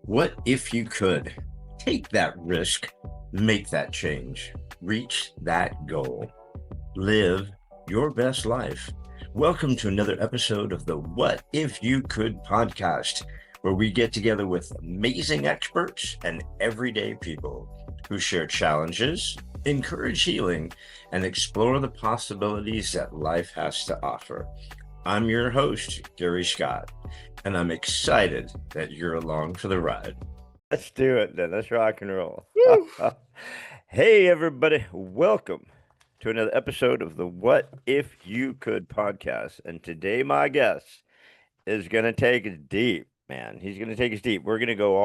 What if you could take that risk, make that change, reach that goal, live your best life? Welcome to another episode of the What If You Could podcast, where we get together with amazing experts and everyday people who share challenges, encourage healing, and explore the possibilities that life has to offer. I'm your host, Gary Scott, and I'm excited that you're along for the ride. Let's do it then. Let's rock and roll. Hey, everybody. Welcome to another episode of the What If You Could podcast. And today, my guest is going to take us deep, man. He's going to take us deep. We're going to go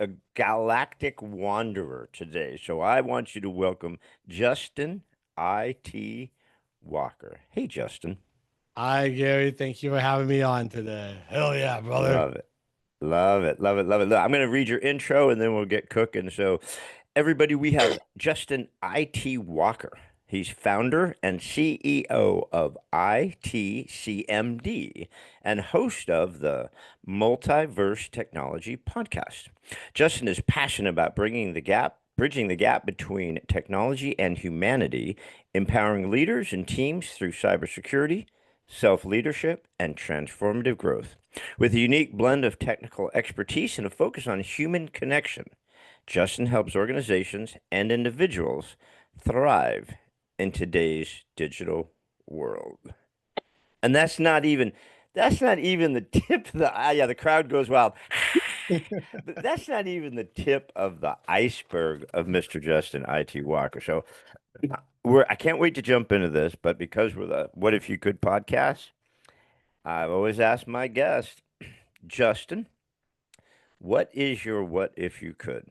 a galactic wanderer today. So I want you to welcome Justin ITee Walker. Hey, Justin. Hi, Gary. Thank you for having me on today. Hell yeah, brother. Love it. Love it. Love it. Love it. I'm going to read your intro and then we'll get cooking. So, everybody, we have Justin ITee Walker. He's founder and CEO of ITeeCMD and host of the Multiverse Technology Podcast. Justin is passionate about bridging the gap between technology and humanity, empowering leaders and teams through cybersecurity, self-leadership, and transformative growth. With a unique blend of technical expertise and a focus on human connection, Justin helps organizations and individuals thrive in today's digital world. And that's not even the tip of the crowd goes wild. But that's not even the tip of the iceberg of Mr. Justin ITee Walker. So I can't wait to jump into this, but because we're the What If You Could podcast, I've always asked my guest, Justin, what is your what if you could?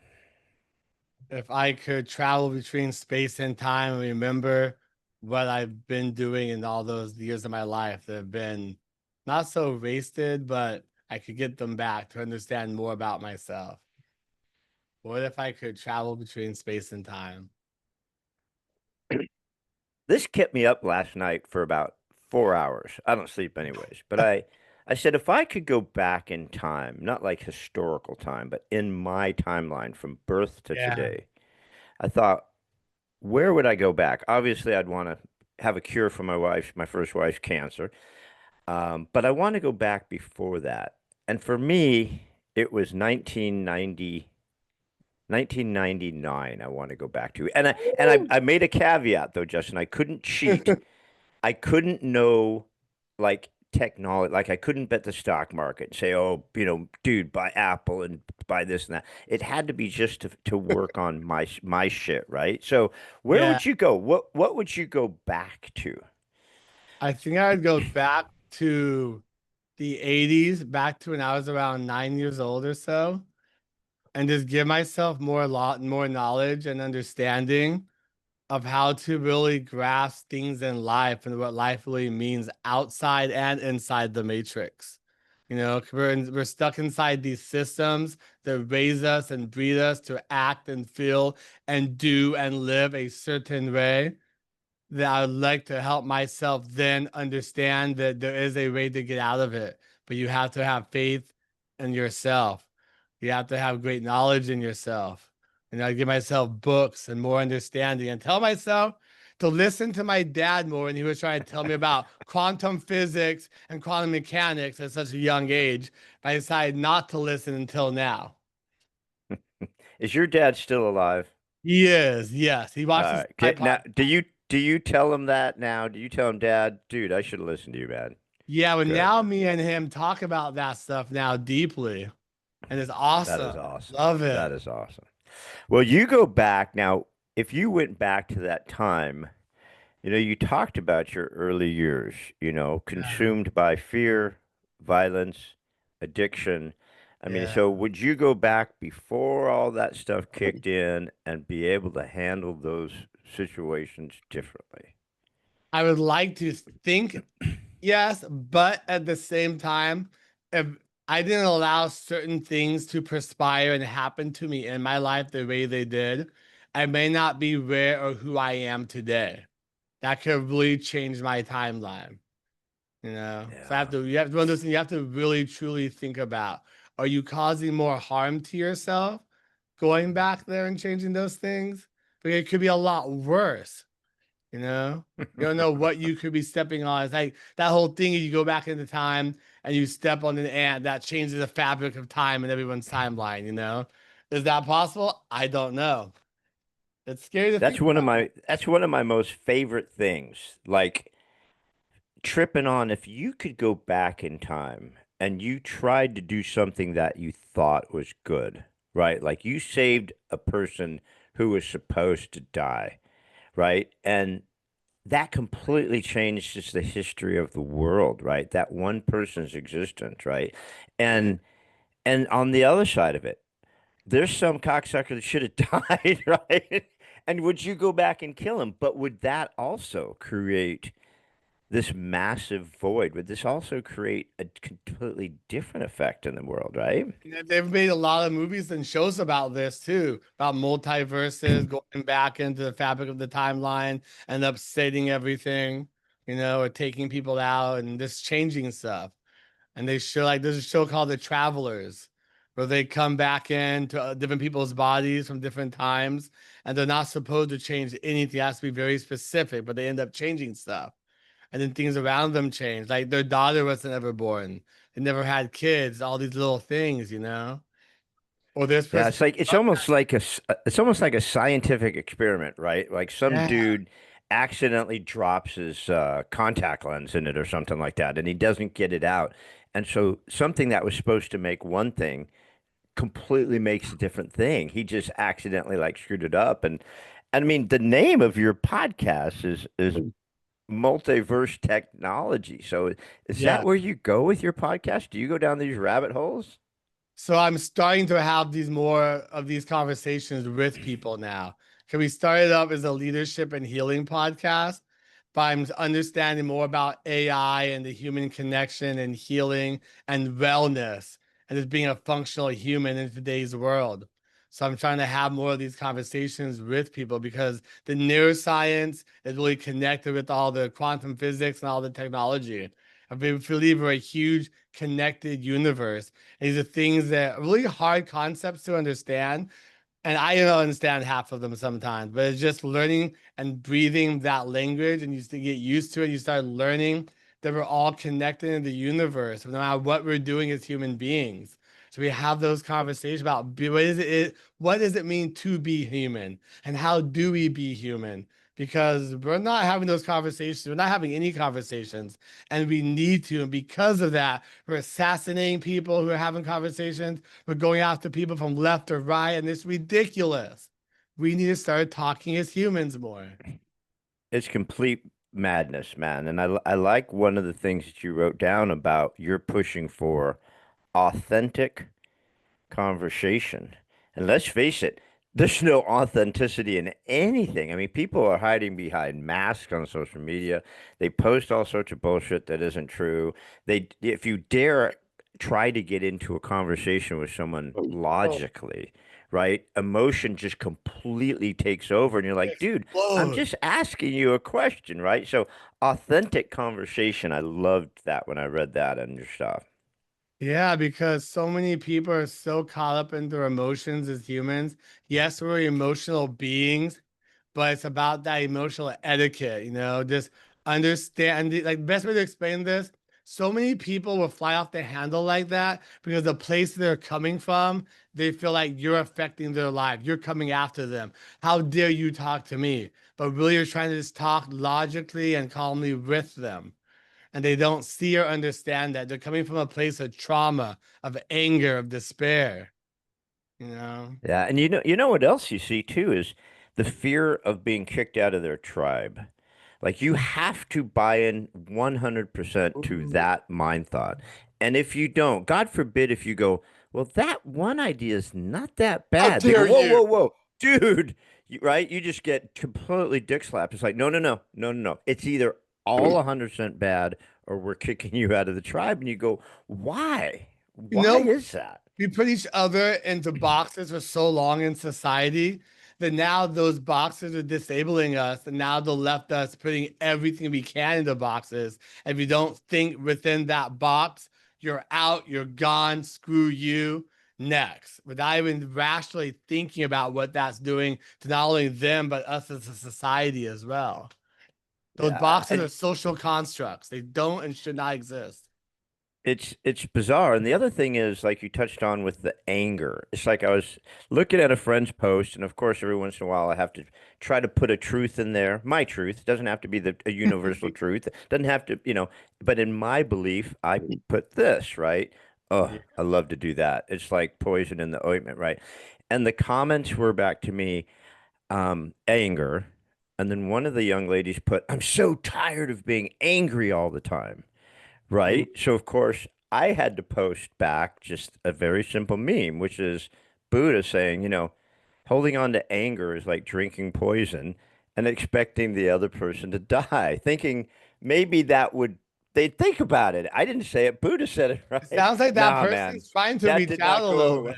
If I could travel between space and time and remember what I've been doing in all those years of my life that have been not so wasted, but I could get them back to understand more about myself. What if I could travel between space and time? This kept me up last night for about 4 hours. I don't sleep anyways, but I said if I could go back in time, not like historical time, but in my timeline from birth to today, I thought, where would I go back? Obviously, I'd want to have a cure for my first wife's cancer. But I want to go back before that. And for me, it was 1999 I want to go back to. I made a caveat though, Justin. I couldn't cheat. I couldn't know like technology, like I couldn't bet the stock market and say, oh, dude, buy Apple and buy this and that. It had to be just to work on my shit, right? So where Yeah, would you go? What would you go back to? I think I'd go back to the 80s, back to when I was around 9 years old or so, and just give myself more knowledge and understanding of how to really grasp things in life and what life really means outside and inside the matrix. We're stuck inside these systems that raise us and breed us to act and feel and do and live a certain way, that I would like to help myself then understand that there is a way to get out of it. But you have to have faith in yourself. You have to have great knowledge in yourself. And I give myself books and more understanding and tell myself to listen to my dad more when he was trying to tell me about quantum physics and quantum mechanics at such a young age. But I decided not to listen until now. Is your dad still alive? He is, yes. He watches my Now, podcast. do you tell him that now? Do you tell him, Dad, dude, I should have listened to you, man? Yeah, but Good. now me and him talk about that stuff now deeply. And it's awesome. That is awesome. Love it. That is awesome. Well, you go back now. If you went back to that time, you talked about your early years, consumed by fear, violence, addiction. I mean, so would you go back before all that stuff kicked in and be able to handle those situations differently? I would like to think yes, but at the same time, if I didn't allow certain things to perspire and happen to me in my life the way they did, I may not be where or who I am today. That could really change my timeline. So you have to one of those things you have to really truly think about. Are you causing more harm to yourself going back there and changing those things? But it could be a lot worse. You don't know what you could be stepping on. It's like that whole thing. You go back into time and you step on an ant that changes the fabric of time in everyone's timeline. Is that possible? I don't know. It's scary to think about. That's one of my most favorite things. Like tripping on if you could go back in time and you tried to do something that you thought was good, right? Like you saved a person who was supposed to die, right? And that completely changed just the history of the world, right? That one person's existence, right? And and on the other side of it, there's some cocksucker that should have died, right? And would you go back and kill him? But would that also create this massive void? Would this also create a completely different effect in the world, right? They've made a lot of movies and shows about this too, about multiverses going back into the fabric of the timeline and upsetting everything, or taking people out and just changing stuff. And they show, like, there's a show called The Travelers, where they come back into different people's bodies from different times, and they're not supposed to change anything. It has to be very specific, but they end up changing stuff. And then things around them change. Like their daughter wasn't ever born. They never had kids, all these little things. Or this Yeah, person. it's like it's almost like a scientific experiment, right? Like some Yeah. dude accidentally drops his contact lens in it or something like that, and he doesn't get it out. And so something that was supposed to make one thing completely makes a different thing. He just accidentally like screwed it up. And I mean, the name of your podcast is Multiverse Technology. So is that Yeah. where you go with your podcast? Do you go down these rabbit holes? So I'm starting to have more of these conversations with people now. Can we start it up as a leadership and healing podcast? But I'm understanding more about AI and the human connection and healing and wellness and just being a functional human in today's world. So I'm trying to have more of these conversations with people because the neuroscience is really connected with all the quantum physics and all the technology. I believe we're a huge connected universe. These are things that are really hard concepts to understand. And I don't understand half of them sometimes, but it's just learning and breathing that language. And you get used to it. You start learning that we're all connected in the universe, no matter what we're doing as human beings. So we have those conversations about what does it mean to be human? And how do we be human? Because we're not having those conversations. We're not having any conversations. And we need to. And because of that, we're assassinating people who are having conversations. We're going after people from left or right. And it's ridiculous. We need to start talking as humans more. It's complete madness, man. And I like one of the things that you wrote down about you're pushing for authentic conversation. And let's face it, there's no authenticity in anything. I mean, people are hiding behind masks on social media. They post all sorts of bullshit that isn't true. If you dare try to get into a conversation with someone logically, right? Emotion just completely takes over, and you're like, dude, I'm Explode. just asking you a question, right? So authentic conversation. I loved that when I read that in your stuff. Yeah, because so many people are so caught up in their emotions as humans. Yes, we're emotional beings, but it's about that emotional etiquette, just understand. Like, the best way to explain this, so many people will fly off the handle like that because the place they're coming from, they feel like you're affecting their life. You're coming after them. How dare you talk to me? But really, you're trying to just talk logically and calmly with them, and they don't see or understand that they're coming from a place of trauma, of anger, of despair, you know? Yeah, and you know what else you see too is the fear of being kicked out of their tribe. Like you have to buy in 100% to Ooh. that mind thought. And if you don't, God forbid if you go, well, that one idea is not that How bad. They go, dare whoa, you? whoa, whoa, dude, right? You just get completely dick slapped. It's like, no, no, no, no, no, no. It's either all 100% bad or we're kicking you out of the tribe. And you go, why? You Why know, is that? we put each other into boxes for so long in society that now those boxes are disabling us, and now they left us putting everything we can into boxes. And if you don't think within that box, you're out, you're gone, screw you, next, without even rationally thinking about what that's doing to not only them, but us as a society as well. Those boxes are social constructs. They don't and should not exist. It's bizarre. And the other thing is, like you touched on with the anger. It's like I was looking at a friend's post, and of course, every once in a while, I have to try to put a truth in there. My truth. It doesn't have to be a universal truth. It doesn't have to, but in my belief, I put this, right? Oh, Yeah. I love to do that. It's like poison in the ointment, right? And the comments were back to me, anger. And then one of the young ladies put, I'm so tired of being angry all the time. Right. So, of course, I had to post back just a very simple meme, which is Buddha saying, holding on to anger is like drinking poison and expecting the other person to die, thinking maybe they'd think about it. I didn't say it. Buddha said it, It right? sounds like that Nah, man, person's trying to that reach did out not a go little over. bit.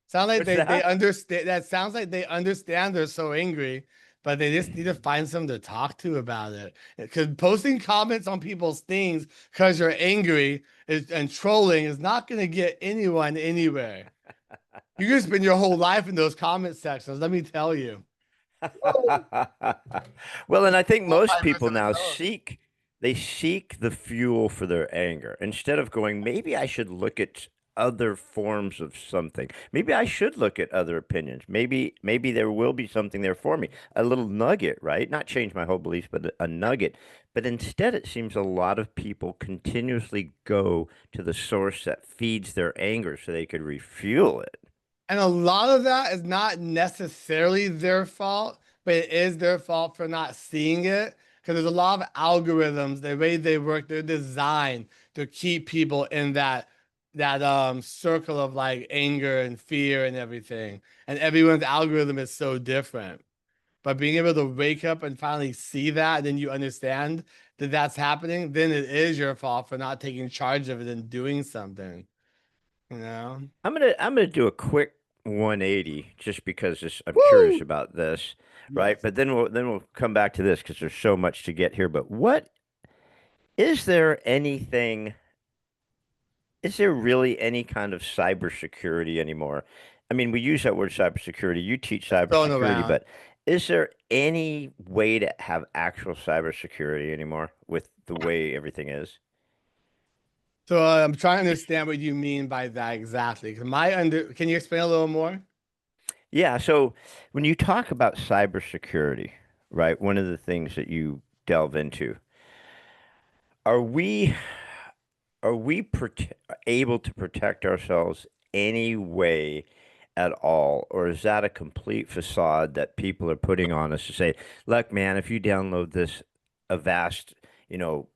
Sound like What's they that? understand. That sounds like they understand they're so angry, but they just need to find someone to talk to about it. Because posting comments on people's things because you're angry and trolling is not going to get anyone anywhere. You can spend your whole life in those comment sections. Let me tell you. Well, and I think most people Multiverse now technology. seek the fuel for their anger instead of going, maybe I should look at other forms of something. Maybe I should look at other opinions. Maybe there will be something there for me. A little nugget, right? Not change my whole beliefs, but a nugget. But instead, it seems a lot of people continuously go to the source that feeds their anger so they could refuel it. And a lot of that is not necessarily their fault, but it is their fault for not seeing it. Because there's a lot of algorithms, the way they work, they're designed to keep people in that circle of like anger and fear and everything. And everyone's algorithm is so different. But being able to wake up and finally see that, and then you understand that that's happening, then it is your fault for not taking charge of it and doing something. You know? I'm gonna do a quick 180 just because I'm curious Woo! about this, right? Yes. But then we'll come back to this because there's so much to get here. But what is there anything? Is there really any kind of cybersecurity anymore? I mean, we use that word cybersecurity. You teach Thrown cybersecurity, around. but is there any way to have actual cybersecurity anymore with the way everything is? So I'm trying to understand what you mean by that exactly. 'Cause can you explain a little more? Yeah, so when you talk about cybersecurity, right, one of the things that you delve into, are we able to protect ourselves any way at all, or is that a complete facade that people are putting on us to say, look, man, if you download this vast, you know,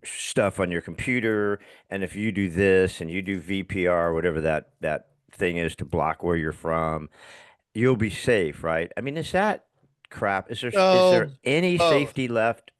stuff on your computer, and if you do this and you do VPR, whatever that thing is to block where you're from, you'll be safe, right? I mean, is that crap? Is there So any both. safety left?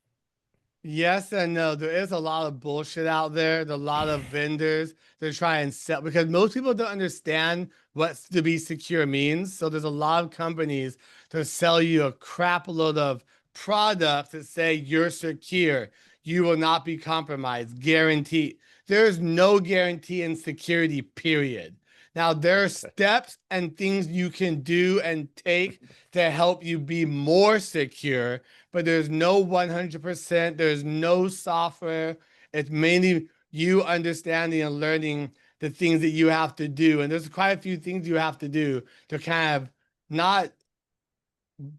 Yes and no. There is a lot of bullshit out there. There's a lot of vendors that try and sell because most people don't understand what to be secure means. So there's a lot of companies to sell you a crap load of products that say you're secure. You will not be compromised, guaranteed. There's no guarantee in security, period. Now, there are steps and things you can do and take to help you be more secure, but there's no 100%. There's no software. It's mainly you understanding and learning the things that you have to do. And there's quite a few things you have to do to kind of not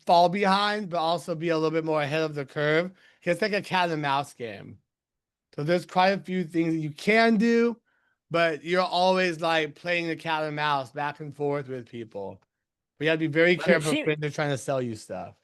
fall behind, but also be a little bit more ahead of the curve. It's like a cat and mouse game. So there's quite a few things that you can do, but you're always like playing the cat and mouse back and forth with people. But you have to be very But it careful seems when they're trying to sell you stuff.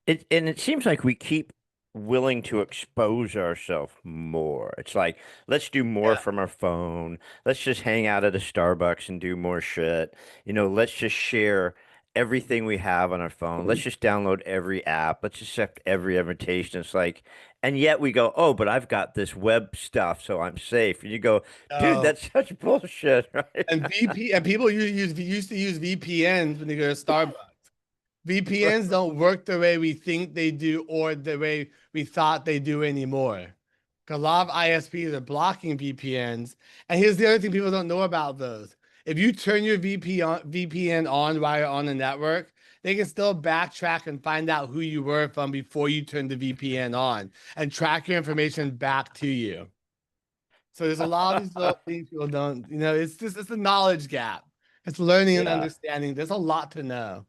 it seems like we keep willing to expose ourselves more. It's like, let's do more Yeah. from our phone. Let's just hang out at a Starbucks and do more shit. Let's just share everything we have on our phone. Let's just download every app. Let's accept every invitation. It's like, and yet we go, oh, but I've got this web stuff, so I'm safe. And you go, dude, Oh, that's such bullshit, right? and people used to use VPNs when they go to Starbucks. VPNs don't work the way we think they do or the way we thought they do anymore. 'Cause a lot of ISPs are blocking VPNs. And here's the other thing people don't know about those. If you turn your VPN on while you're on the network, they can still backtrack and find out who you were from before you turned the VPN on and track your information back to you. So there's a lot of these little things people don't, it's a knowledge gap. It's learning and Yeah. understanding. There's a lot to know.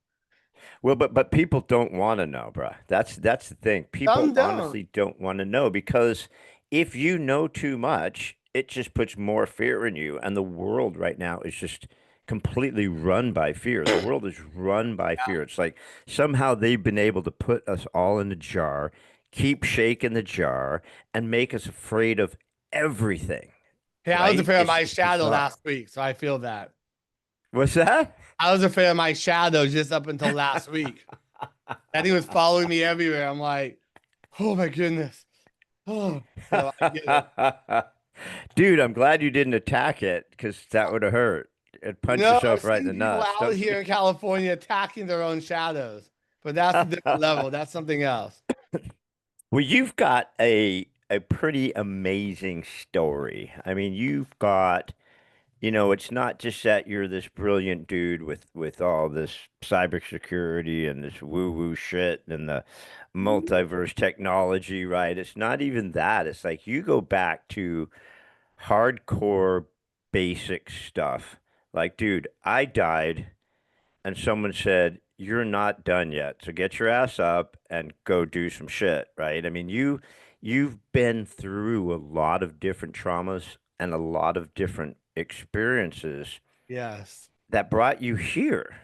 Well, but people don't want to know, bruh. That's the thing. People Some don't. honestly don't want to know, because if you know too much, it just puts more fear in you. And the world right now is just completely run by fear. The world is run by fear. It's like somehow they've been able to put us all in a jar, keep shaking the jar, and make us afraid of everything. Hey, I was Right? afraid of my It's shadow bizarre. last week, so I feel that. What's that? I was afraid of my shadow just up until last week. That thing was following me everywhere. I'm like, oh my goodness. Oh, so I get it. Dude, I'm glad you didn't attack it, because that would have hurt. It punched I've yourself right in the seen people nuts. out Don't here you? in California attacking their own shadows, but that's a different level. That's something else. Well, you've got a pretty amazing story. I mean, you've got, it's not just that you're this brilliant dude with all this cybersecurity and this woo-woo shit and the multiverse technology, right? It's not even that. It's like you go back to hardcore basic stuff. Like, dude, I died and someone said, "You're not done yet. So get your ass up and go do some shit," right? I mean, you've been through a lot of different traumas and a lot of different experiences Yes, that brought you here.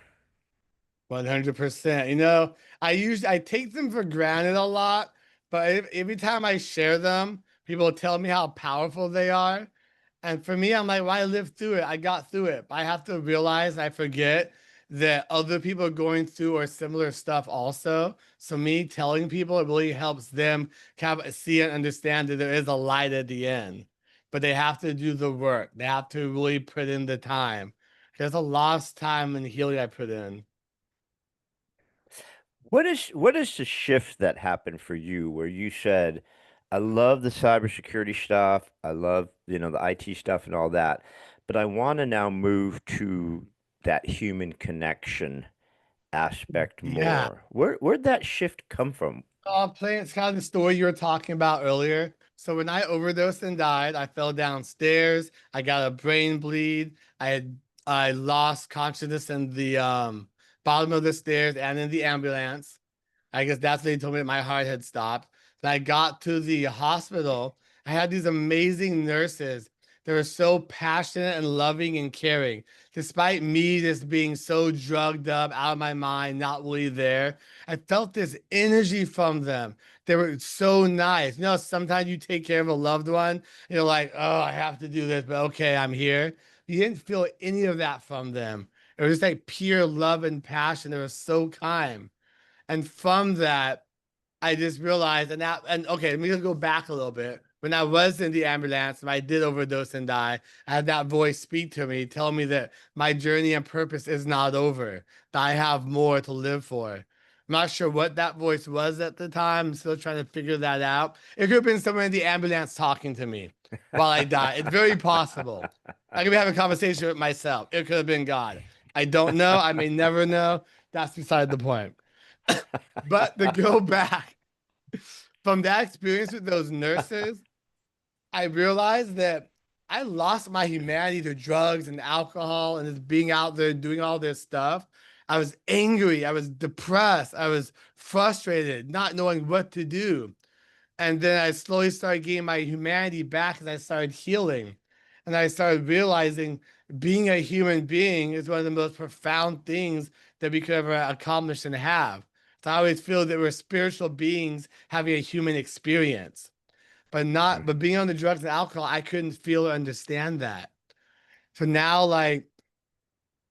100%. I take them for granted a lot, but every time I share them, people tell me how powerful they are. And for me, I'm like, well, I lived through it. I got through it. But I have to realize I forget that other people are going through or similar stuff also. So me telling people, it really helps them kind of see and understand that there is a light at the end. But they have to do the work. They have to really put in the time. There's a lost time and healing I put in. What is the shift that happened for you where you said, I love the cybersecurity stuff, I love, the IT stuff and all that, but I want to now move to that human connection aspect Yeah. more. Where'd that shift come from? It's kind of the story you were talking about earlier. So when I overdosed and died, I fell downstairs. I got a brain bleed. I lost consciousness in the bottom of the stairs and in the ambulance. I guess that's what they told me that my heart had stopped. Then I got to the hospital. I had these amazing nurses. They were so passionate and loving and caring. Despite me just being so drugged up, out of my mind, not really there, I felt this energy from them. They were so nice. Sometimes you take care of a loved one, and you're like, oh, I have to do this, but okay, I'm here. You didn't feel any of that from them. It was just like pure love and passion. They were so kind. And from that, I just realized, and okay, let me just go back a little bit. When I was in the ambulance and I did overdose and die, I had that voice speak to me, tell me that my journey and purpose is not over, that I have more to live for. I'm not sure what that voice was at the time. I'm still trying to figure that out. It could have been someone in the ambulance talking to me while I die. It's very possible. I could be having a conversation with myself. It could have been God. I don't know. I may never know. That's beside the point. But to go back from that experience with those nurses, I realized that I lost my humanity to drugs and alcohol and just being out there doing all this stuff. I was angry. I was depressed. I was frustrated, not knowing what to do. And then I slowly started getting my humanity back as I started healing. And I started realizing being a human being is one of the most profound things that we could ever accomplish and have. So I always feel that we're spiritual beings having a human experience, but being on the drugs and alcohol, I couldn't feel or understand that. So now, like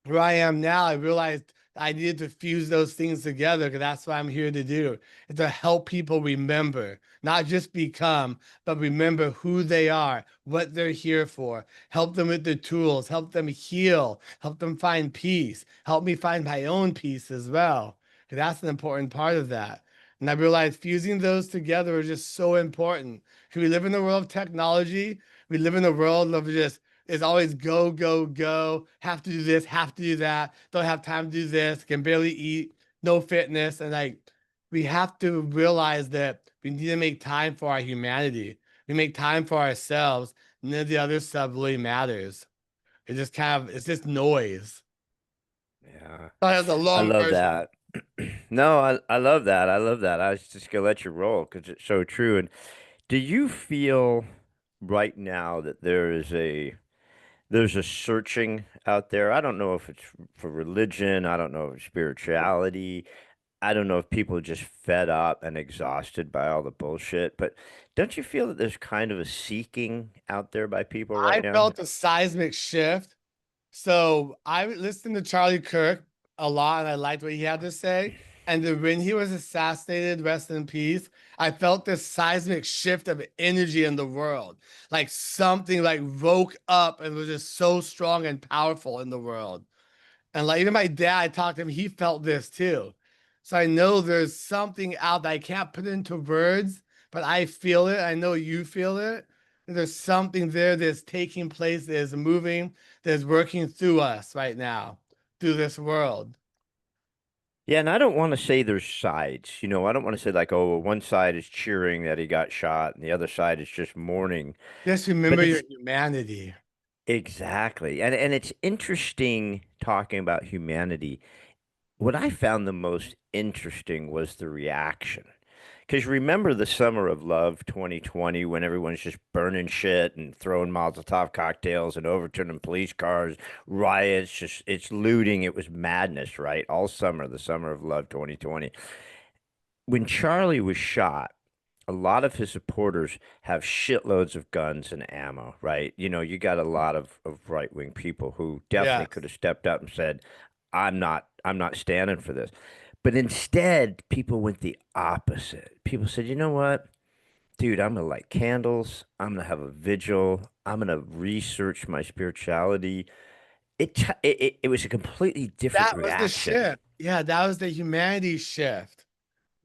where I am now, I realized I needed to fuse those things together because that's what I'm here to do. Is to help people remember, not just become, but remember who they are, what they're here for, help them with the tools, help them heal, help them find peace, help me find my own peace as well. Because that's an important part of that. And I realized fusing those together is just so important. Because we live in a world of technology. We live in a world of just, it's always go, go, go, have to do this, have to do that, don't have time to do this, can barely eat, no fitness. And like, we have to realize that we need to make time for our humanity. We make time for ourselves. None of the other stuff really matters. It's just kind of, it's just noise. Yeah. That's a I long love version. that. No, I love that. I love that. I was just gonna let you roll because it's so true. And do you feel right now that there's a searching out there? I don't know if it's for religion. I don't know if it's spirituality. I don't know if people are just fed up and exhausted by all the bullshit. But don't you feel that there's kind of a seeking out there by people right I now? felt a seismic shift. So I listened to Charlie Kirk a lot and I liked what he had to say. And then when he was assassinated, rest in peace, I felt this seismic shift of energy in the world. Like something like woke up and was just so strong and powerful in the world. And like even my dad, I talked to him, he felt this too. So I know there's something out that I can't put into words, but I feel it. I know you feel it. And there's something there that's taking place, that is moving, that's working through us right now, through this world. Yeah, and I don't want to say there's sides. I don't want to say like, oh, one side is cheering that he got shot and the other side is just mourning. Just But remember your it's humanity. exactly. And it's interesting talking about humanity. What I found the most interesting was the reaction. Because remember the summer of love 2020 when everyone's just burning shit and throwing Molotov cocktails and overturning police cars, riots, just it's looting, it was madness, right? All summer, the summer of love 2020. When Charlie was shot, a lot of his supporters have shitloads of guns and ammo, right? You got a lot of right-wing people who definitely Yes. could have stepped up and said, I'm not standing for this. But instead, people went the opposite. People said, you know what? Dude, I'm gonna light candles. I'm gonna have a vigil. I'm gonna research my spirituality. It was a completely different That was the reaction. shift. Yeah, that was the humanity shift.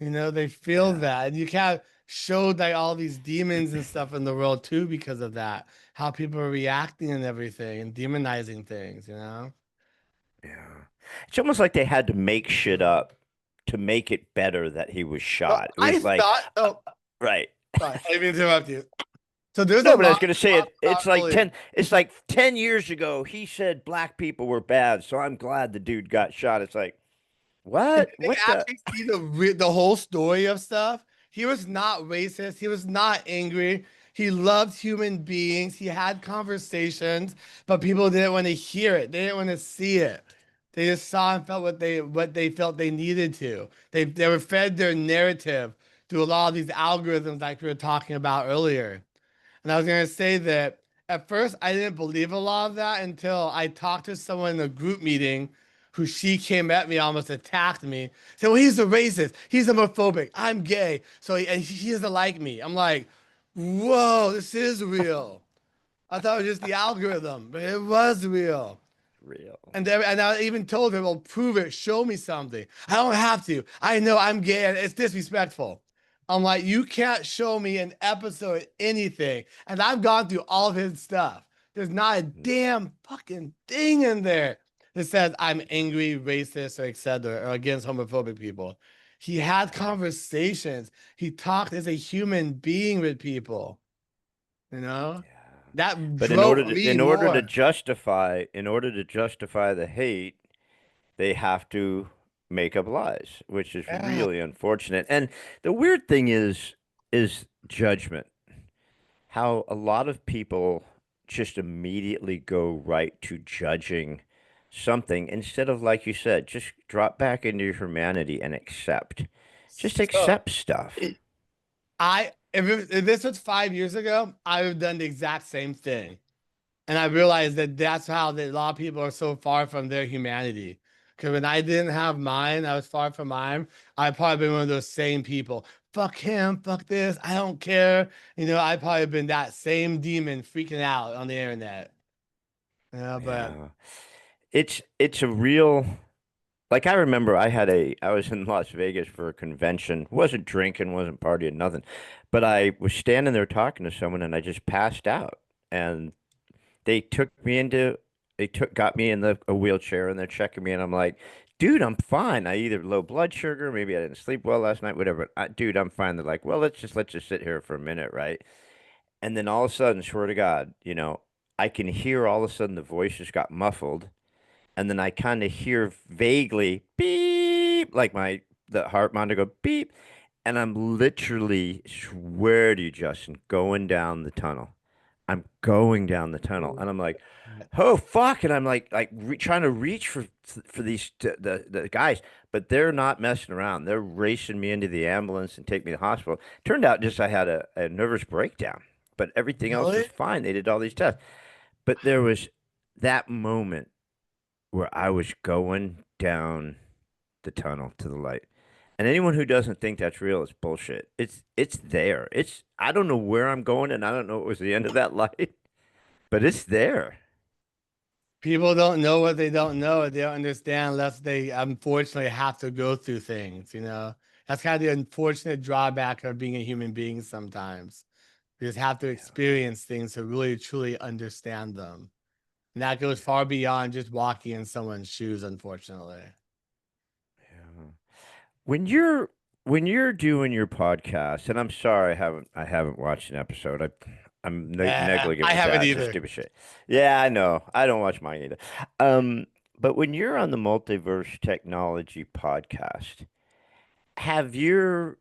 They feel Yeah. that. And you kind of showed like all these demons and stuff in the world too because of that. How people are reacting and everything and demonizing things. Yeah. It's almost like they had to make shit up to make it better that he was Well, shot. It I was like, thought, oh, right. sorry, I didn't mean to interrupt you. So there's a No, but I lot was gonna we say talked it. about earlier. It's like 10 years ago. He said black people were bad, so I'm glad the dude got shot. It's like, Did what? they What the? actually see the whole story of stuff? He was not racist. He was not angry. He loved human beings. He had conversations, but people didn't want to hear it. They didn't want to see it. They just saw and felt what they felt they needed to. They were fed their narrative through a lot of these algorithms like we were talking about earlier. And I was gonna say that at first I didn't believe a lot of that until I talked to someone in a group meeting who she came at me, almost attacked me. Said, well, he's a racist, he's homophobic, I'm gay. And he doesn't like me. I'm like, whoa, this is real. I thought it was just the algorithm, but it was real. Real. And I even told her, well, prove it, show me something. I don't have to. I know I'm gay and it's disrespectful. I'm like, you can't show me an episode of anything. And I've gone through all of his stuff. There's not a damn fucking thing in there that says I'm angry, racist, or etc. or against homophobic people. He had conversations. He talked as a human being with people, you know? Yeah. That But drove me more. in order to justify the hate, they have to make up lies, which is Yeah. really unfortunate. And the weird thing is judgment. How a lot of people just immediately go right to judging something instead of, like you said, just drop back into your humanity and accept. Just So accept stuff. if this was 5 years ago, I would have done the exact same thing. And I realized that that's how a lot of people are so far from their humanity. Because when I didn't have mine, I was far from mine. I'd probably been one of those same people. Fuck him, fuck this, I don't care. I'd probably been that same demon freaking out on the internet. But Yeah. It's a real Like I remember I was in Las Vegas for a convention, wasn't drinking, wasn't partying, nothing. But I was standing there talking to someone and I just passed out. And they took me into got me in a wheelchair and they're checking me and I'm like, dude, I'm fine. I either low blood sugar, maybe I didn't sleep well last night, whatever. Dude, I'm fine. They're like, well, let's just sit here for a minute, right? And then all of a sudden, swear to God, I can hear all of a sudden the voice just got muffled, and then I kind of hear vaguely beep, like the heart monitor go beep, and I'm literally, swear to you, Justin, going down the tunnel. I'm going down the tunnel, and I'm like, oh fuck, and I'm trying to reach for these the guys, but they're not messing around. They're racing me into the ambulance and take me to the hospital. Turned out just I had a nervous breakdown, but everything else was Really? fine. They did all these tests, but there was that moment where I was going down the tunnel to the light. And anyone who doesn't think that's real is bullshit. It's there. I don't know where I'm going and I don't know it was the end of that light, but it's there. People don't know what they don't know. They don't understand unless they unfortunately have to go through things, you know. That's kind of the unfortunate drawback of being a human being sometimes. You just have to experience things to really truly understand them. And that goes far beyond just walking in someone's shoes, unfortunately. Yeah. When you're doing your podcast, and I'm sorry I haven't watched an episode. I'm negligent I with haven't that. It's just either. stupid shit. Yeah, I know. I don't watch mine either. Um, but when you're on the Multiverse Technology Podcast, have you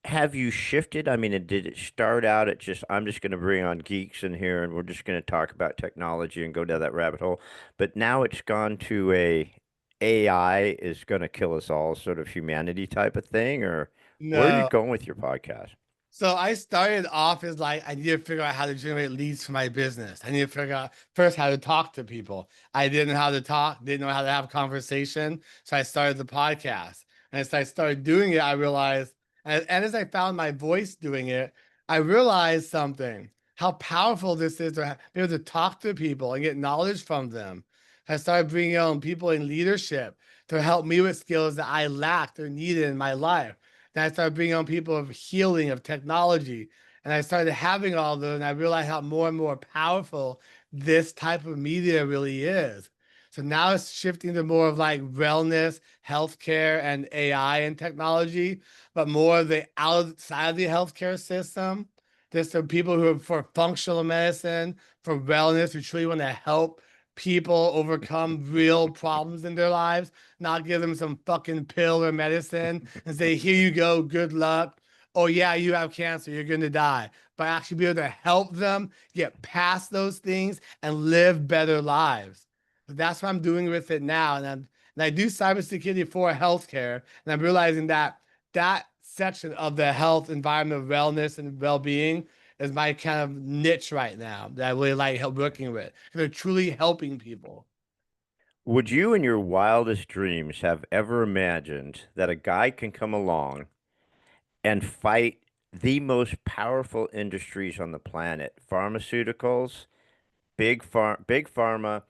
have you shifted? I mean, did it start out at just I'm just going to bring on geeks in here and we're just going to talk about technology and go down that rabbit hole, but now it's gone to a AI is going to kill us all sort of humanity type of thing, or where are you No. going with your podcast? So I started off as like, I need to figure out how to generate leads for my business. I need to figure out first how to talk to people. I didn't know how to talk, didn't know how to have a conversation. So I started the podcast. And as I started doing it, I realized, and as I found my voice doing it, I realized something, how powerful this is to be able to talk to people and get knowledge from them. I started bringing on people in leadership to help me with skills that I lacked or needed in my life. Then I started bringing on people of healing, of technology. And I started having all those, and I realized how more and more powerful this type of media really is. So now it's shifting to more of like wellness, healthcare, and AI and technology, but more of the outside of the healthcare system. There's some people who are for functional medicine, for wellness, who truly want to help people overcome real problems in their lives, not give them some fucking pill or medicine and say, here you go, good luck. Oh, yeah, you have cancer, you're going to die. But actually be able to help them get past those things and live better lives. That's what I'm doing with it now. And I do cybersecurity for healthcare. And I'm realizing that that section of the health, environment, wellness, and well being is my kind of niche right now that I really like working with. They're truly helping people. Would you, in your wildest dreams, have ever imagined that a guy can come along and fight the most powerful industries on the planet, pharmaceuticals, big pharma,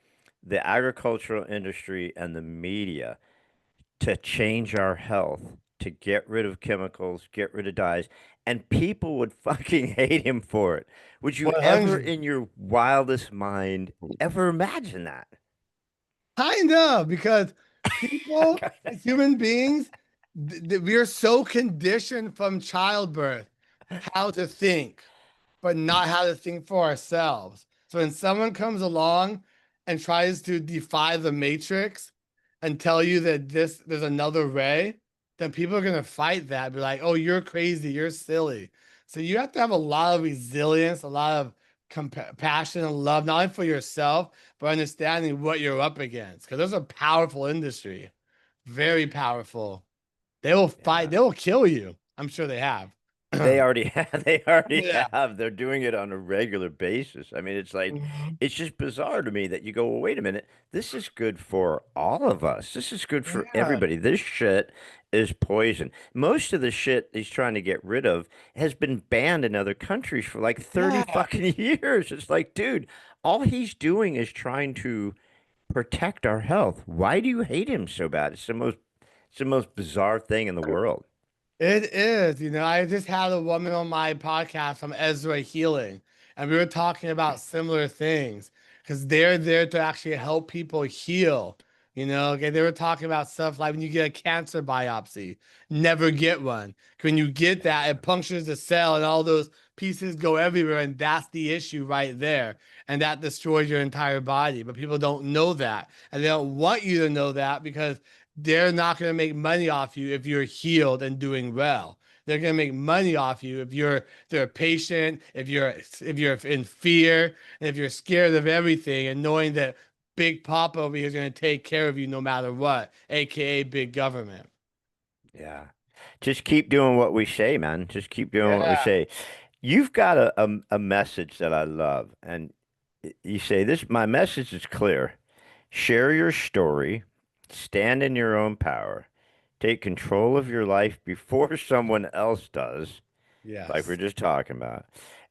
the agricultural industry, and the media, to change our health, to get rid of chemicals, get rid of dyes, and people would fucking hate him for it? Would you ever, 100. in your wildest mind, ever imagine that? Kind of, because people, as human beings, we are so conditioned from childbirth how to think, but not how to think for ourselves. So when someone comes along and tries to defy the matrix and tell you that there's another way, then people are gonna fight that, be like, oh, you're crazy, you're silly. So you have to have a lot of resilience, a lot of compassion and love, not only for yourself, but understanding what you're up against. Because there's a powerful industry, very powerful. They will fight, Yeah. they will kill you. I'm sure they have. They already have. They already Yeah. have. They're doing it on a regular basis. I mean, it's like, Mhm. it's just bizarre to me that you go, well, wait a minute. This is good for all of us. This is good for Yeah. everybody. This shit is poison. Most of the shit he's trying to get rid of has been banned in other countries for like 30 Yeah. fucking years. It's like, dude, all he's doing is trying to protect our health. Why do you hate him so bad? It's the most bizarre thing in the world. It is. I just had a woman on my podcast from Ezra Healing, and we were talking about similar things because they're there to actually help people heal. Okay, they were talking about stuff like when you get a cancer biopsy, never get one. When you get that, it punctures the cell and all those pieces go everywhere, and that's the issue right there. And that destroys your entire body. But people don't know that, and they don't want you to know that because they're not going to make money off you if you're healed and doing well. They're going to make money off you if they're patient, if you're in fear, and if you're scared of everything and knowing that Big Papa over here is going to take care of you no matter what, aka big government. Yeah. Just keep doing what we say, man. Just keep doing what we Yeah. say. You've got a message that I love, and you say this, my message is clear. Share your story, stand in your own power, take control of your life before someone else does, like we're Yes. just talking about.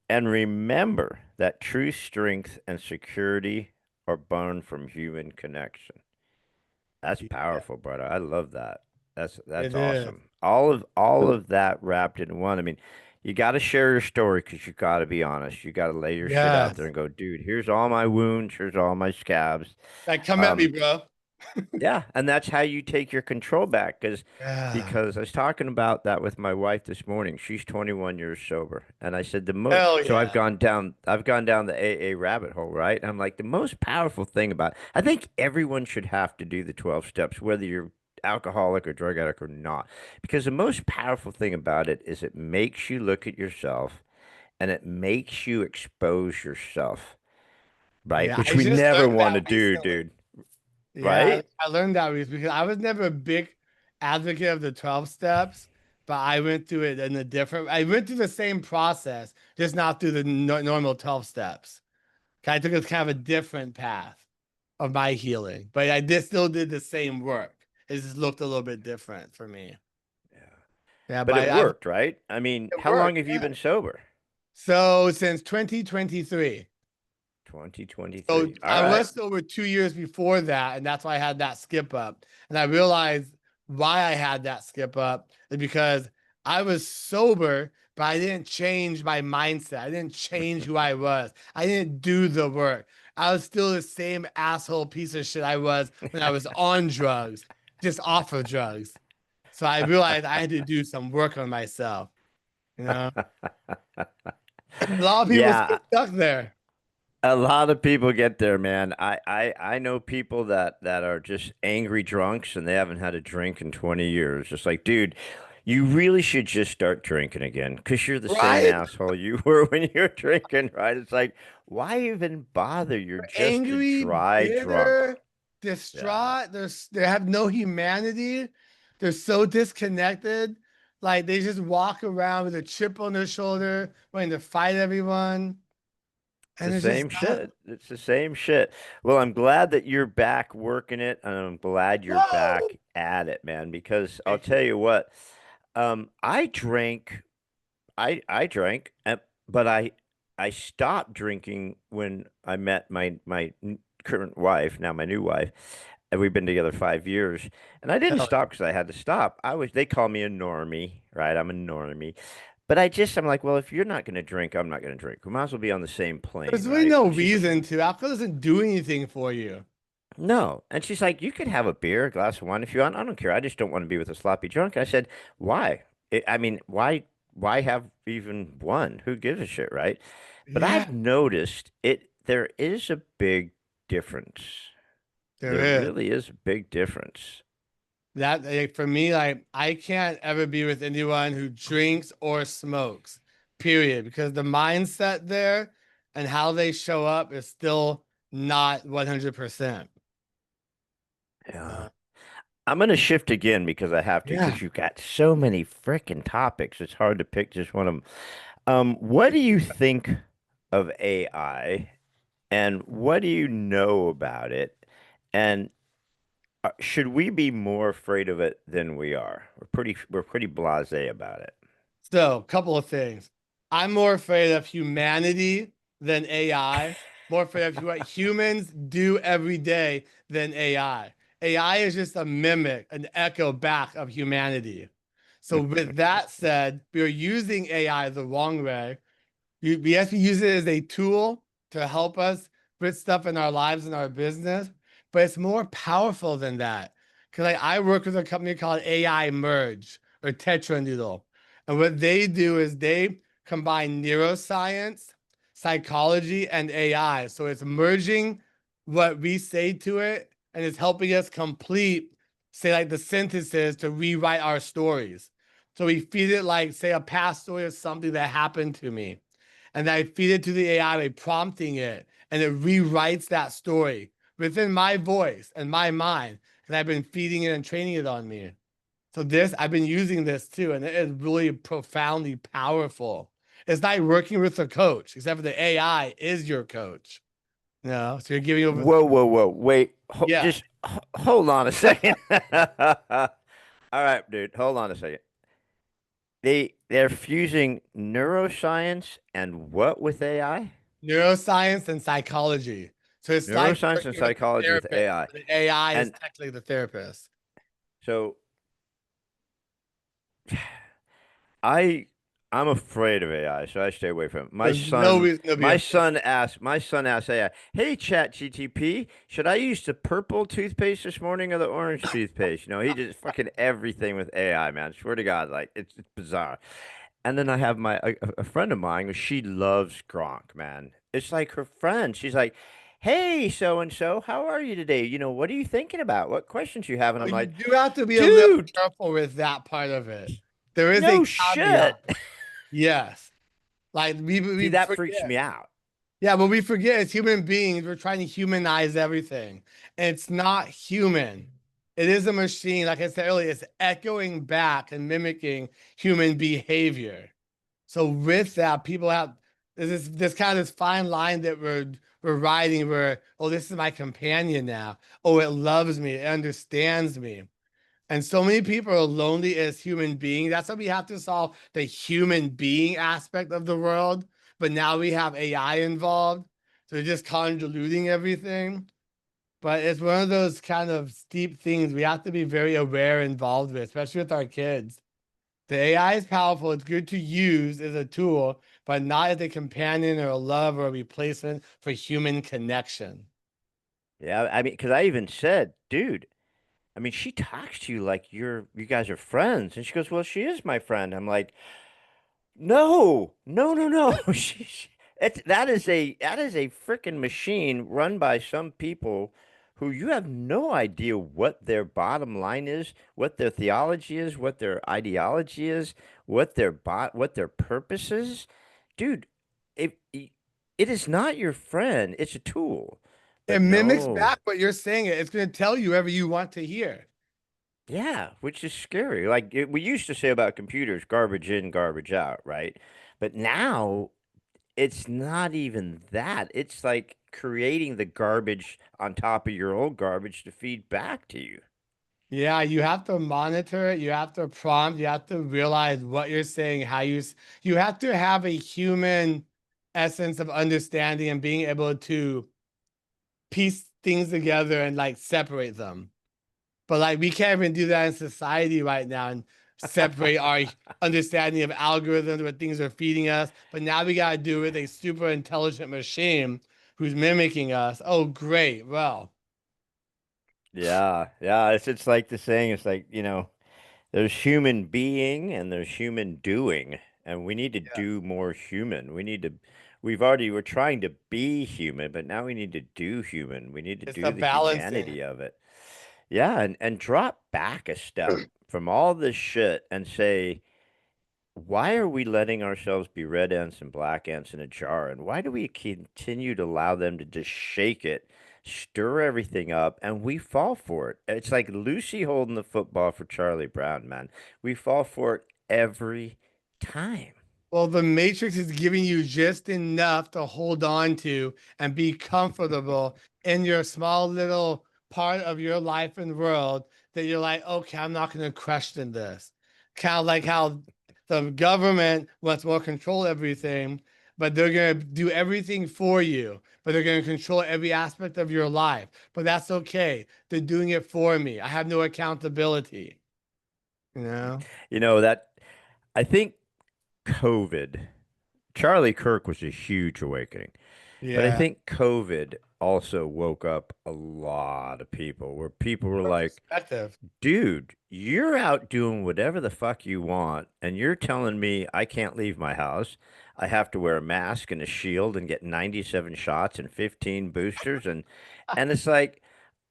And remember that true strength and security are born from human connection. That's Yeah, powerful, brother. I love that. That's it is. awesome. All of that wrapped in one. I mean, you got to share your story because you got to be honest. You got to lay your shit out there Yes. and go, dude, here's all my wounds, here's all my scabs. Like, come at me, Um, bro. yeah, and that's how you take your control back Yeah. because I was talking about that with my wife this morning. She's 21 years sober, and I said the most. Hell So yeah. I've gone down the AA rabbit hole, right? And I'm like the most powerful thing about. I think everyone should have to do the 12 steps, whether you're alcoholic or drug addict or not, because the most powerful thing about it is it makes you look at yourself and it makes you expose yourself, right? Yeah. Which I we just never learned want that to do, recently. dude. Yeah, Right? I learned that recently because I was never a big advocate of the 12 steps, but I went through it in a different, I went through the same process, just not through the normal 12 steps. I took a kind of a different path of my healing, but I still did the same work. It just looked a little bit different for me. Yeah, But it but I've worked, right? I mean, it how long worked. have you Yeah. been sober? So since 2023. So 2023. All I right. was sober 2 years before that, and that's why I had that skip up. And I realized why I had that skip up is because I was sober, but I didn't change my mindset. I didn't change who I was. I didn't do the work. I was still the same asshole piece of shit I was when I was on drugs, just off of drugs. So I realized I had to do some work on myself. You know, a lot of people Yeah, still stuck there. a lot of people get there, man. I know people that are just angry drunks and they haven't had a drink in 20 years. Just like, dude, you really should just start drinking again because you're the same Right? asshole you were when you were drinking, right? It's like, why even bother? You're just a Angry, dry drunk. bitter, Yeah. distraught. They have no humanity. They're so disconnected. Like they just walk around with a chip on their shoulder, wanting to fight everyone. The And it's just same not. shit. It's the same shit. Well, I'm glad that you're back working it, and I'm glad you're Whoa! back at it, man, because I'll Thank you. tell you what, I drank, I drank, but I stopped drinking when I met my current wife, now my new wife, and we've been together 5 years, and I didn't Hell stop because I had to stop. They call me a normie, right? I'm a normie. But I'm like, well, if you're not going to drink, I'm not going to drink. We might as well be on the same plane, There's really right? no She's like, reason to. Alcohol doesn't do anything for you. no. And she's like, you could have a beer, a glass of wine if you want. I don't care. I just don't want to be with a sloppy drunk. I said, why? I mean, why have even one? Who gives a shit, right? But Yeah, I've noticed there is a big difference. there There is. really is a big difference. That like, for me, like I can't ever be with anyone who drinks or smokes, period, because the mindset there and how they show up is still not 100%. Yeah. Uh, I'm going to shift again because I have to, yeah. because you've got so many freaking topics. It's hard to pick just one of them. What do you think of AI and what do you know about it? And should we be more afraid of it than we are? We're pretty blasé about it. So, a couple of things. I'm more afraid of humanity than AI more for what humans do every day than AI. AI is just a mimic, an echo back of humanity. So with that said, we are using AI the wrong way. We have to use it as a tool to help us with stuff in our lives and our business, but it's more powerful than that. Because like I work with a company called AI Merge or Tetra Noodle. And what they do is they combine neuroscience, psychology, and AI. So it's merging what we say to it and it's helping us complete, say, like the synthesis to rewrite our stories. So we feed it like, say, a past story of something that happened to me. And I feed it to the AI by prompting it, and it rewrites that story within my voice and my mind. And I've been feeding it and training it on me. So I've been using this too, and it is really profoundly powerful. It's like working with a coach, except for the AI is your coach. So you're giving over. Whoa. Wait, Yeah. just hold on a second. All right, dude, hold on a second. They're fusing neuroscience and what with AI? Neuroscience and psychology. So it's like Neuroscience and working with a psychology with therapist. AI. The AI is And technically the therapist. so I I'm afraid of AI, so I stay away from it. There's no reason to be afraid. My son asked AI, "Hey Chat GTP, should I use the purple toothpaste this morning or the orange toothpaste?" He just fucking everything with AI, man. Swear to God, like it's bizarre. And then I have a friend of mine, she loves Gronk, man. It's like her friend. She's like, "Hey, so and so, how are you today? What are you thinking about? What questions you have?" And I'm You like, do have to be a little "Dude, careful with that part of it. There is a no caveat. shit." Yes. Like See, we that freaks forget. me out. Yeah, but we forget as human beings, we're trying to humanize everything. And it's not human. It is a machine. Like I said earlier, it's echoing back and mimicking human behavior. So with that, people have this kind of this fine line that we're riding where, oh, this is my companion now. Oh, it loves me, it understands me. And so many people are lonely as human beings. That's why we have to solve the human being aspect of the world. But now we have AI involved. So we're just convoluting everything. But it's one of those kind of steep things we have to be very aware and involved with, especially with our kids. The AI is powerful. It's good to use as a tool, but not as a companion or a love or a replacement for human connection. Yeah, I mean, because I even said, dude, I mean, she talks to you like you guys are friends, and she goes, "Well, she is my friend." I'm like, no. That is a freaking machine run by some people who you have no idea what their bottom line is, what their theology is, what their ideology is, what their purpose is. Dude, it is not your friend, it's a tool. It But mimics no. back what you're saying. It's going to tell you whatever you want to hear. Yeah, which is scary. Like we used to say about computers, garbage in, garbage out, right? But now it's not even that. It's like creating the garbage on top of your old garbage to feed back to you. Yeah, you have to monitor it. You have to prompt. You have to realize what you're saying, you have to have a human essence of understanding and being able to piece things together and like separate them. But like we can't even do that in society right now and separate our understanding of algorithms, what things are feeding us. But now we got to do it with a super intelligent machine who's mimicking us. Oh, great. Well, Yeah. It's like the saying, it's like, there's human being and there's human doing. And we need to yeah, do more human. We're trying to be human, but now we need to do human. We need to it's the do the balancing. humanity of it. Yeah, and drop back a step from all this shit and say, why are we letting ourselves be red ants and black ants in a jar? And why do we continue to allow them to just shake it, stir everything up, and we fall for it? It's like Lucy holding the football for Charlie Brown, man. We fall for it every time. Well, the matrix is giving you just enough to hold on to and be comfortable in your small little part of your life and world that you're like, okay, I'm not going to question this. Kind of like how the government wants more control of everything, but they're going to do everything for you. but they're going to control every aspect of your life. But that's okay. They're doing it for me. I have no accountability. You know? That I think COVID, Charlie Kirk was a huge awakening, but I Yeah. think COVID also woke up a lot of people where people were like, Perspective. dude, you're out doing whatever the fuck you want, and you're telling me I can't leave my house. I have to wear a mask and a shield and get 97 shots and 15 boosters, and it's like,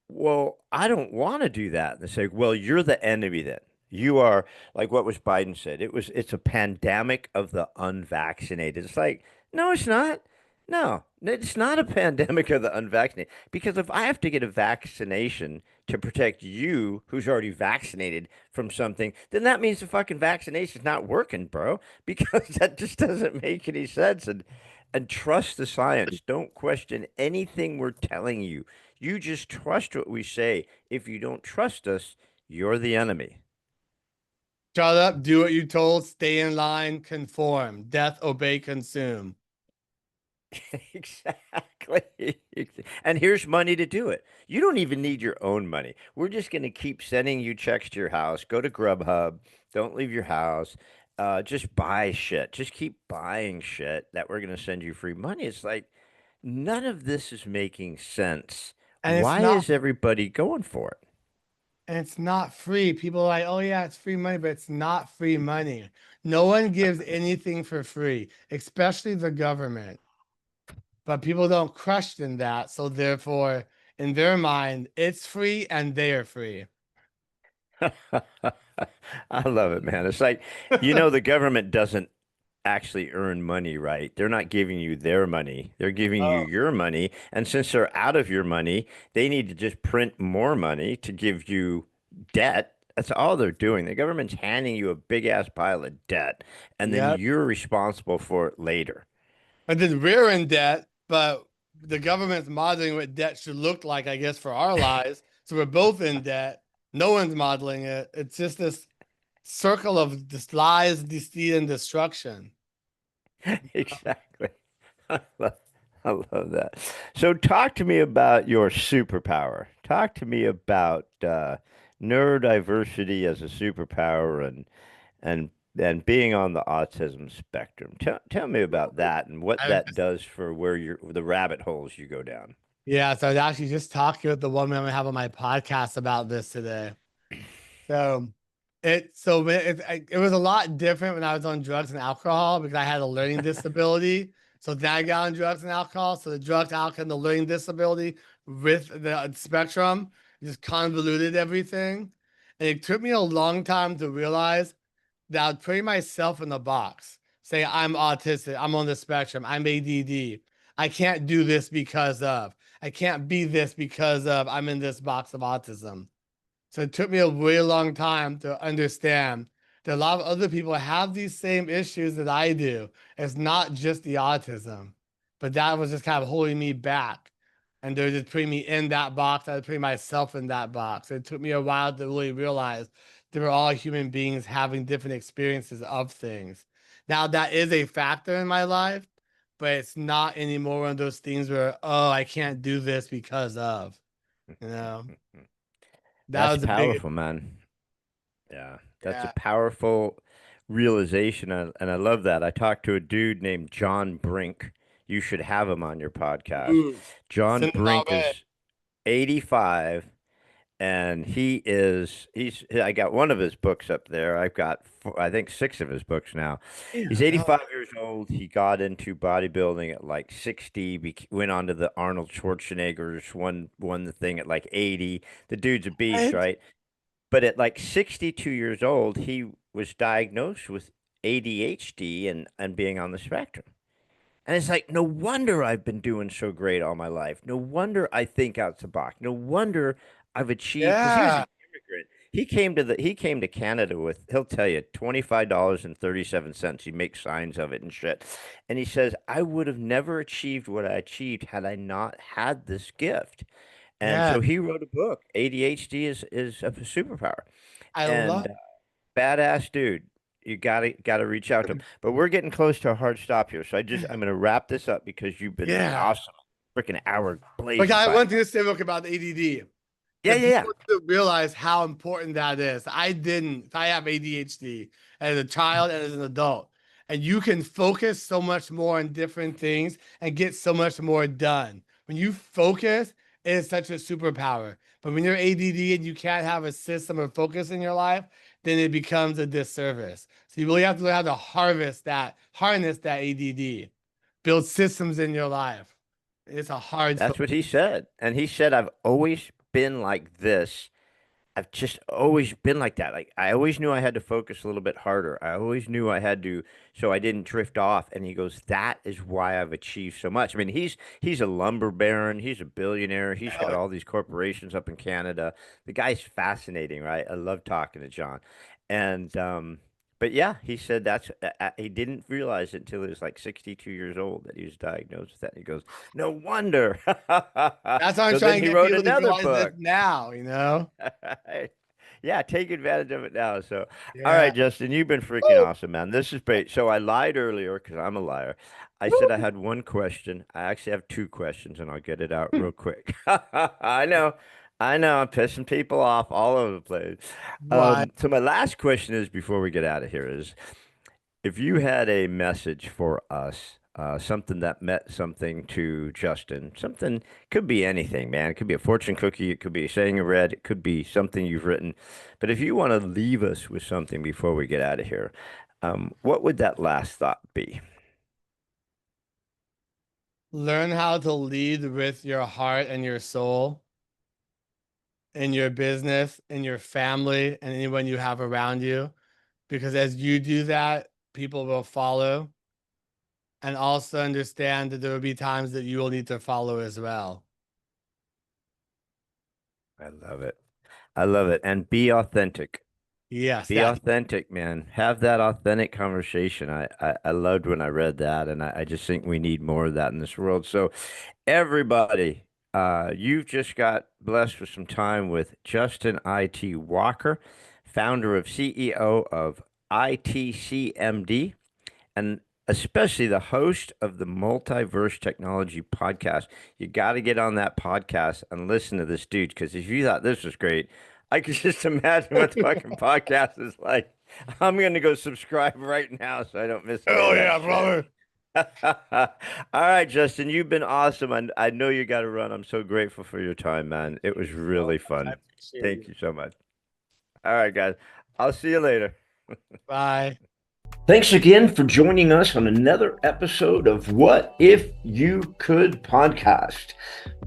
well, I don't want to do that. And they say, well, you're the enemy then. You are like what was Biden said. It's a pandemic of the unvaccinated. It's like, no, it's not. No, it's not a pandemic of the unvaccinated. Because if I have to get a vaccination to protect you, who's already vaccinated from something, then that means the fucking vaccination's not working, bro. Because that just doesn't make any sense. And trust the science. Don't question anything we're telling you. You just trust what we say. If you don't trust us, you're the enemy. Shut up, do what you told, stay in line, conform. Death, obey, consume. Exactly. And here's money to do it. You don't even need your own money. We're just going to keep sending you checks to your house. Go to Grubhub. Don't leave your house. Just buy shit. Just keep buying shit that we're going to send you free money. It's like none of this is making sense. And it's Why not is everybody going for it? and it's not free. People are like, oh yeah, it's free money, but it's not free money. No one gives anything for free, especially the government. But people don't question that. So therefore, in their mind, it's free and they are free. I love it, man. It's like, the government doesn't actually earn money, right? They're not giving you their money. They're giving you Oh, your money. And since they're out of your money, they need to just print more money to give you debt. That's all they're doing. The government's handing you a big ass pile of debt, and then yeah. you're responsible for it later. And then we're in debt, but the government's modeling what debt should look like, I guess, for our lives. So we're both in debt. No one's modeling it. It's just this circle of this lies, deceit, and destruction. Exactly. I love, I love that. So, talk to me about your superpower. Talk to me about neurodiversity as a superpower and and being on the autism spectrum. Tell me about that and what I, that does for where the rabbit holes you go down. yeah, so I was actually just talking with the woman I'm gonna have on my podcast about this today. So it was a lot different when I was on drugs and alcohol because I had a learning disability. So then I got on drugs and alcohol. So the drugs, alcohol, and the learning disability with the spectrum just convoluted everything. And it took me a long time to realize that I was putting myself in a box, saying I'm autistic, I'm on the spectrum, I'm ADD. I can't do this because of, I can't be this because of, I'm in this box of autism. So it took me a really long time to understand that a lot of other people have these same issues that I do. It's not just the autism, but that was just kind of holding me back. And they're just putting me in that box. I was putting myself in that box. It took me a while to really realize that we're all human beings having different experiences of things. Now, that is a factor in my life, but it's not anymore one of those things where, oh, I can't do this because of, you know, that That's was a big, powerful, man. Yeah, that's a yeah. powerful realization, and I love that. I talked to a dude named John Brink. You should have him on your podcast. Ooh, John send it my Brink way. is 85, and I got one of his books up there. I've got I think six of his books now. He's Damn, dog. 85 years old. He got into bodybuilding at like 60, went on to the Arnold Schwarzeneggers, won the thing at like 80. The dude's a beast, What? right? But at like 62 years old, he was diagnosed with ADHD and being on the spectrum. And it's like, no wonder I've been doing so great all my life. No wonder I think out the box. No wonder I've achieved because he was Yeah. an immigrant. He came to Canada with, he'll tell you, $25.37. He makes signs of it and shit. And he says, I would have never achieved what I achieved had I not had this gift. And Yeah. so he wrote a book. ADHD is a superpower. I love And badass dude. You gotta reach out to him. But we're getting close to a hard stop here. So I'm gonna wrap this up because you've been yeah. awesome. freaking hour blazing Like I by. went through this book about ADD. Yeah, And yeah, yeah. people to realize how important that is. I didn't. I have ADHD as a child and as an adult. And you can focus so much more on different things and get so much more done. When you focus, it is such a superpower. But when you're ADD and you can't have a system or focus in your life, then it becomes a disservice. So you really have to learn how to harness that ADD, build systems in your life. It's a hard. That's what he said. And he said, I've always been like this. I've just always been like that. Like I always knew I had to focus a little bit harder. I always knew I had to, so I didn't drift off. And he goes, that is why I've achieved so much. I mean, he's a lumber baron. He's a billionaire. He's got all these corporations up in Canada. The guy's fascinating, right? I love talking to John. And but yeah, he said he didn't realize it until he was like 62 years old that he was diagnosed with that. And he goes, no wonder. That's why I'm So then trying he to get wrote people to another realize this book. now, you know? Yeah, take advantage of it now. So, all Yeah. right, Justin, you've been freaking awesome, man. This is great. So I lied earlier because I'm a liar. I said I had one question. I actually have two questions, and I'll get it out real quick. I know, I'm pissing people off all over the place. Why? So my last question is, before we get out of here, is if you had a message for us, something that meant something to Justin, something could be anything, man. It could be a fortune cookie. It could be a saying you read. It could be something you've written. But if you want to leave us with something before we get out of here, what would that last thought be? Learn how to lead with your heart and your soul in your business, in your family, and anyone you have around you. Because as you do that, people will follow. And also understand that there will be times that you will need to follow as well. I love it. I love it. And be authentic. Yes, Be authentic, man. Have that authentic conversation. I loved when I read that, and I just think we need more of that in this world. So, everybody, you've just got blessed with some time with Justin ITee Walker, founder of CEO of ITeeCMD, and especially the host of the Multiverse Technology Podcast. You got to get on that podcast and listen to this dude, because if you thought this was great, I could just imagine what the fucking podcast is like. I'm going to go subscribe right now so I don't miss any oh of yeah, that brother. shit. All right, Justin, you've been awesome. And I know you got to run. I'm so grateful for your time, man. It was really I fun. appreciate Thank you. you so much. All right, guys. I'll see you later. Bye. Thanks again for joining us on another episode of What If You Could podcast.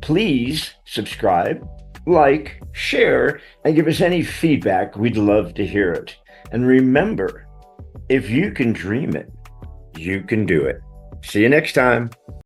Please subscribe, like, share, and give us any feedback. We'd love to hear it. And remember, if you can dream it, you can do it. See you next time.